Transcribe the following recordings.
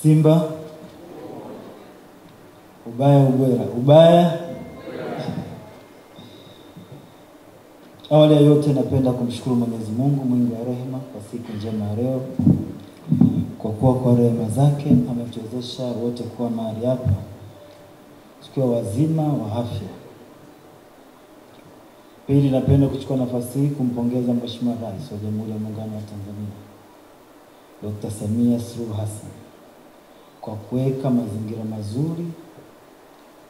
Simba ubaya ubwela, ubaya. Awali ya yote napenda kumshukuru Mwenyezi Mungu mwingi wa rehema kwa siku njema ya leo. Kwa kuwa kwa rehema zake ametuwezesha wote kuwa mahali hapa tukiwa wazima wa afya. Pili, napenda kuchukua nafasi hii kumpongeza Mheshimiwa Rais wa Jamhuri ya Muungano wa Tanzania Dr. Samia Suluhu Hassan kwa kuweka mazingira mazuri,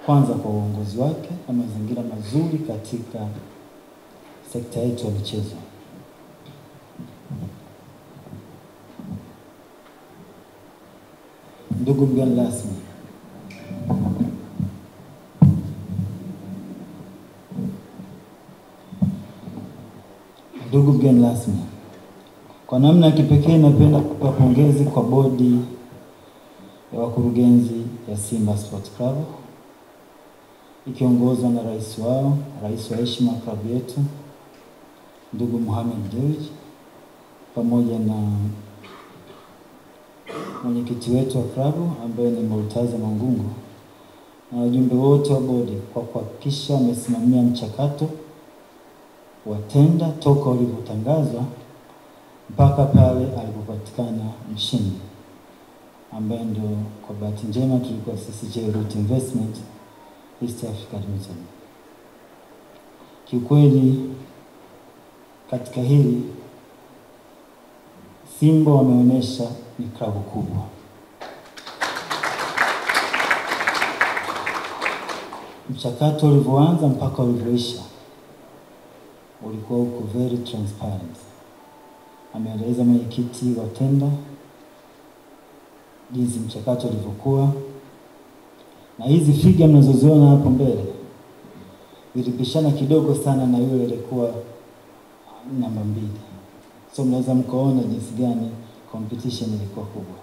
kwanza kwa uongozi wake, na mazingira mazuri katika sekta yetu ya michezo. Ndugu mgeni rasmi, kwa namna ya kipekee napenda kutoa pongezi kwa bodi ya wakurugenzi ya Simba Sports Club ikiongozwa na rais wao, rais wa heshima wa klabu yetu ndugu Mohamed Dewji, pamoja na mwenyekiti wetu wa klabu ambaye ni Murtaza Mangungu, na wajumbe wote wa bodi kwa kuhakikisha wamesimamia mchakato wa tenda toka ulivyotangazwa mpaka pale alipopatikana mshindi, ambaye ndio kwa bahati njema tulikuwa sisi J-Root Investment East Africa Limited. Kiukweli katika hili Simba wameonyesha ni klabu kubwa. Mchakato ulivyoanza mpaka ulivyoisha ulikuwa uko very transparent. Ameeleza mwenyekiti wa tenda jinsi mchakato ulivyokuwa, na hizi figa mnazoziona hapo mbele zilipishana kidogo sana na yule alikuwa namba 2. So mnaweza mkaona jinsi gani competition ilikuwa kubwa.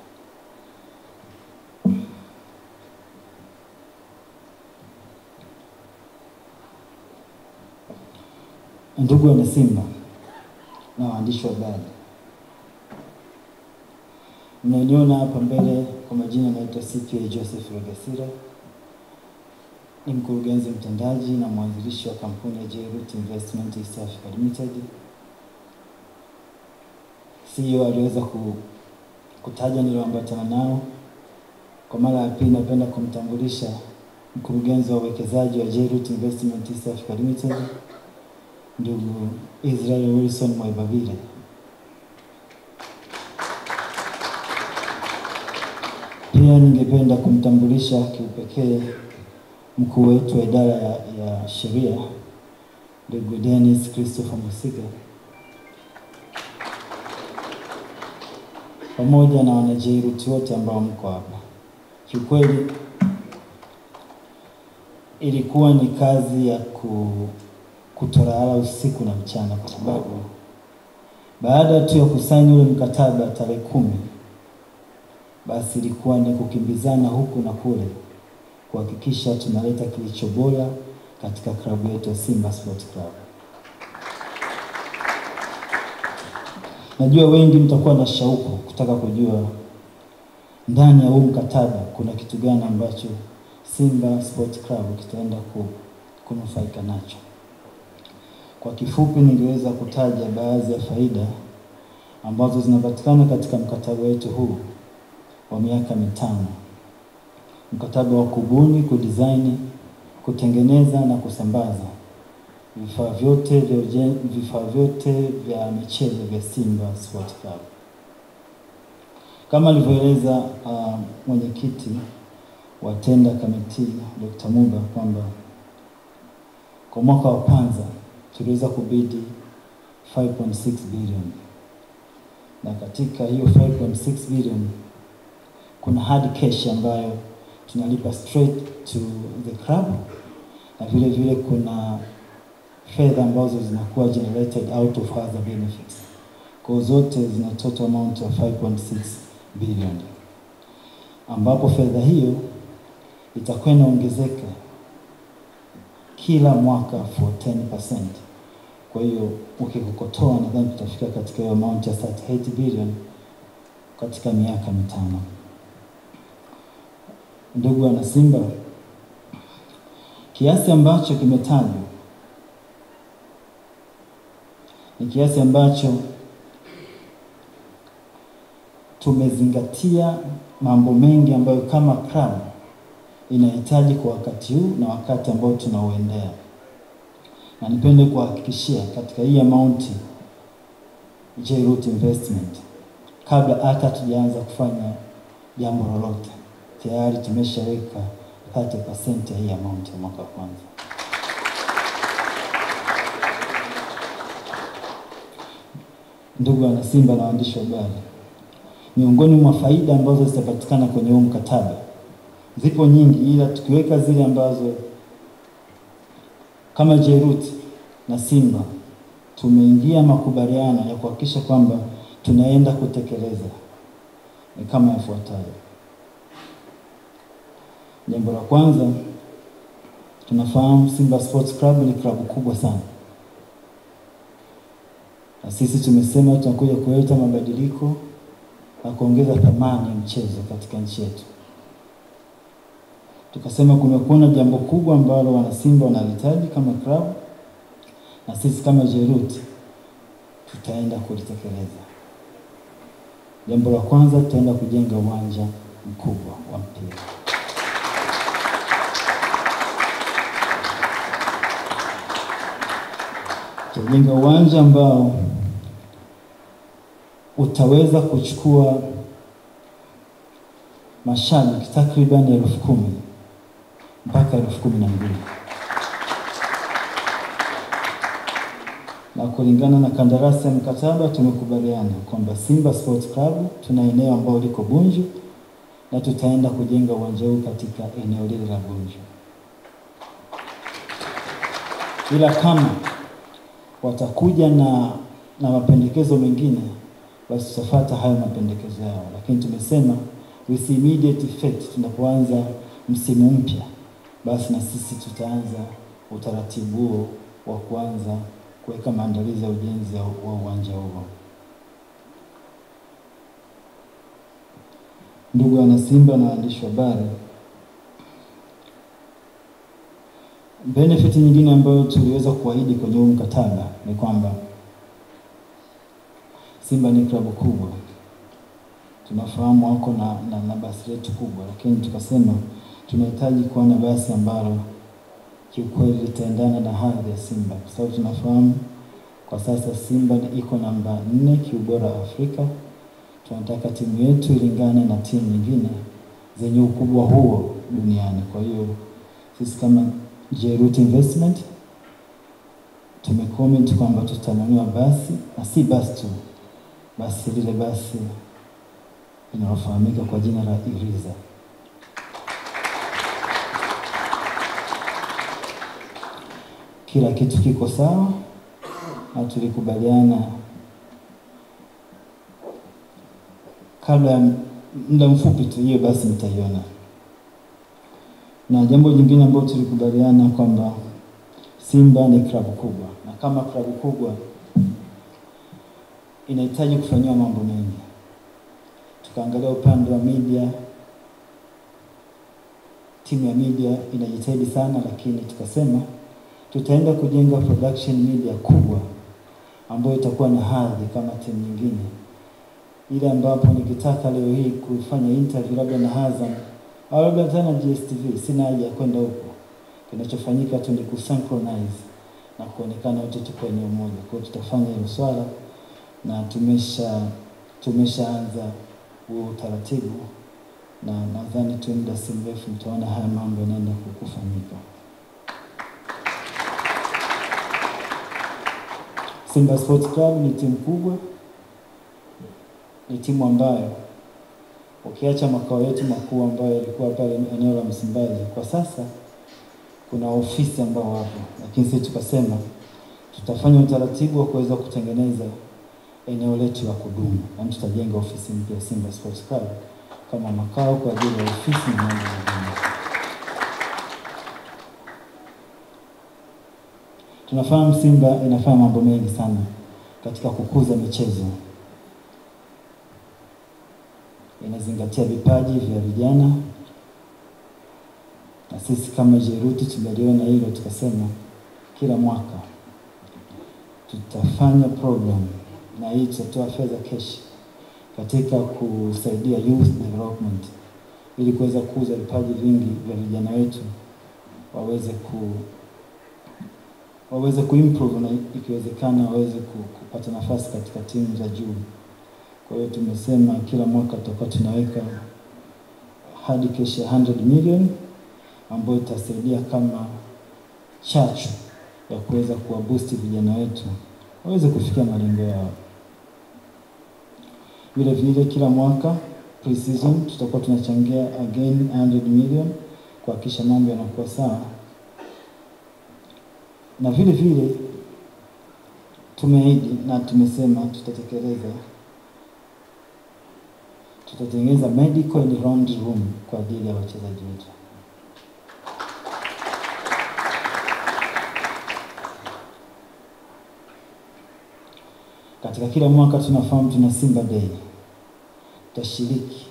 Ndugu wa Simba na waandishi wa habari, mnaniona hapa mbele kwa majina naitwa CPA Joseph Regasira. Ni mkurugenzi mtendaji na mwanzilishi wa kampuni ya J-Root Investment East Africa Limited. CEO aliweza kutaja nilioambatana nao. Kwa mara ya pili napenda kumtambulisha mkurugenzi wa uwekezaji wa J-Root Investment East Africa Limited, ndugu Israel Wilson Mwaibabire. Pia ningependa kumtambulisha kiupekee mkuu wetu wa idara ya sheria, ndugu Dennis Christopher Musiga, pamoja na wana J-Root wote ambao mko hapa. Kiukweli ilikuwa ni kazi ya kutolala usiku na mchana, kwa sababu baada tu ya kusaini ule mkataba tarehe 10, basi ilikuwa ni kukimbizana huku na kule kuhakikisha tunaleta kilicho bora katika klabu yetu ya Simba Sports Club. Najua wengi mtakuwa na shauku kutaka kujua ndani ya huu mkataba kuna kitu gani ambacho Simba Sports Club kitaenda kunufaika nacho. Kwa kifupi ningeweza kutaja baadhi ya faida ambazo zinapatikana katika mkataba wetu huu wa miaka 5. Mkataba wa kubuni, kudesign, kutengeneza na kusambaza vifaa vyote vya michezo vya Simba Sports Club. Kama alivyoeleza mwenyekiti wa tender committee Dr. Muba kwamba kwa mwaka wa kwanza tuliweza kubidi 5.6 billion. Na katika hiyo 5.6 billion kuna hard cash ambayo tunalipa straight to the club, na vile vile kuna fedha ambazo zinakuwa generated out of other benefits. Kwa zote zina total amount of 5.6 billion. Ambapo fedha hiyo itakuwa inaongezeka kila mwaka for 10%. Kwa hiyo ukikokotoa nadhani tutafika katika hiyo amount ya 38 billion katika miaka 5. Ndugu wana Simba, kiasi ambacho kimetajwa ni kiasi ambacho tumezingatia mambo mengi ambayo kama club inahitaji kwa wakati huu na wakati ambao tunauendea. Na nipende kuhakikishia katika hii amount J-Root Investment, kabla hata tujaanza kufanya jambo lolote, tayari tumeshaweka 30% ya hii amount ya mwaka wa kwanza. Ndugu wana Simba na waandishi wa habari, miongoni mwa faida ambazo zitapatikana kwenye huu mkataba zipo nyingi, ila tukiweka zile ambazo kama J-Root na Simba tumeingia makubaliano ya kuhakikisha kwamba tunaenda kutekeleza, ni kama yafuatayo. Jambo la kwanza, tunafahamu Simba Sports Club ni klabu kubwa sana, na sisi tumesema tutakuja kuleta mabadiliko na kuongeza thamani ya mchezo katika nchi yetu. Tukasema kumekuwa na jambo kubwa ambalo wana Simba wanahitaji kama club, na sisi kama J-Root tutaenda kulitekeleza. Jambo la kwanza, tutaenda kujenga uwanja mkubwa wa mpira. Tutajenga uwanja ambao utaweza kuchukua mashabiki takriban 10,000 mpaka 12,000. Na kulingana na kandarasi ya mkataba tumekubaliana kwamba Simba Sports Club tuna eneo ambalo liko Bunju, na tutaenda kujenga uwanja huu katika eneo lile la Bunju. Ila kama watakuja na mapendekezo mengine, basi tutafuata hayo mapendekezo yao. Lakini tumesema with immediate effect, tunapoanza msimu mpya, basi na sisi tutaanza utaratibu huo wa kuanza kuweka maandalizi ya ujenzi wa uwanja huo. Ndugu wana Simba na waandishi wa habari, benefit nyingine ambayo tuliweza kuahidi kwenye huu mkataba ni kwamba Simba ni klabu kubwa. Tunafahamu wako na basi letu kubwa, lakini tukasema tunahitaji kuwa na basi ambalo kiukweli litaendana na hadhi ya Simba. Kwa sababu tunafahamu kwa sasa Simba iko namba 4 kiubora Afrika. Tunataka timu yetu ilingane na timu nyingine zenye ukubwa huo duniani. Kwa hiyo sisi kama J-Root Investment tumecomment kwamba tutanunua basi, na si basi tu, basi lile basi linalofahamika kwa jina la Iriza. Kila kitu kiko sawa, na tulikubaliana kabla ya muda mfupi tu hiyo basi mtaiona. Na jambo jingine ambalo tulikubaliana kwamba Simba ni klabu kubwa, na kama klabu kubwa inahitaji kufanywa mambo mengi. Tukaangalia upande wa media, timu ya media inajitahidi sana, lakini tukasema tutaenda kujenga production media kubwa ambayo itakuwa na hadhi kama timu nyingine. Ile ambapo nikitaka leo hii kufanya interview labda na Azam au labda tena GSTV, sina haja ya kwenda huko. Kinachofanyika tu ni kusynchronize na kuonekana wote tuko eneo moja. Kwa hiyo tutafanya hilo swala, na tumeshaanza huo utaratibu, na nadhani tu muda si mrefu mtaona haya mambo yanaenda kufanyika. Simba Sports Club ni timu kubwa, ni timu ambayo ukiacha makao yetu makuu ambayo yalikuwa pale eneo la Msimbazi, kwa sasa kuna ofisi ambao wapo, lakini sisi tukasema tutafanya utaratibu wa kuweza kutengeneza eneo letu la kudumu, na tutajenga ofisi mpya Simba Sports Club kama makao kwa ajili ya ofisi na mambo mengine. Tunafahamu Simba inafanya mambo mengi sana katika kukuza michezo. Inazingatia vipaji vya vijana, sisi kama Jeruti tumeliona hilo, tukasema kila mwaka tutafanya program na hii tutatoa fedha cash katika kusaidia youth development ili kuweza kukuza vipaji vingi vya vijana wetu waweze kuimprove na ikiwezekana waweze kupata nafasi katika timu za juu. Kwa hiyo tumesema kila mwaka tutakuwa tunaweka hadi cash ya 100 million ambayo itasaidia kama chachu ya kuweza kuwaboost vijana wetu waweze kufikia malengo yao. Vile vile kila mwaka pre-season tutakuwa tunachangia again 100 million kuhakikisha mambo yanakuwa sawa. Na vile vile tumeahidi na tumesema tutatengeneza medical and laundry room kwa ajili ya wachezaji wetu. Katika kila mwaka tunafahamu tuna Simba Day. Tutashiriki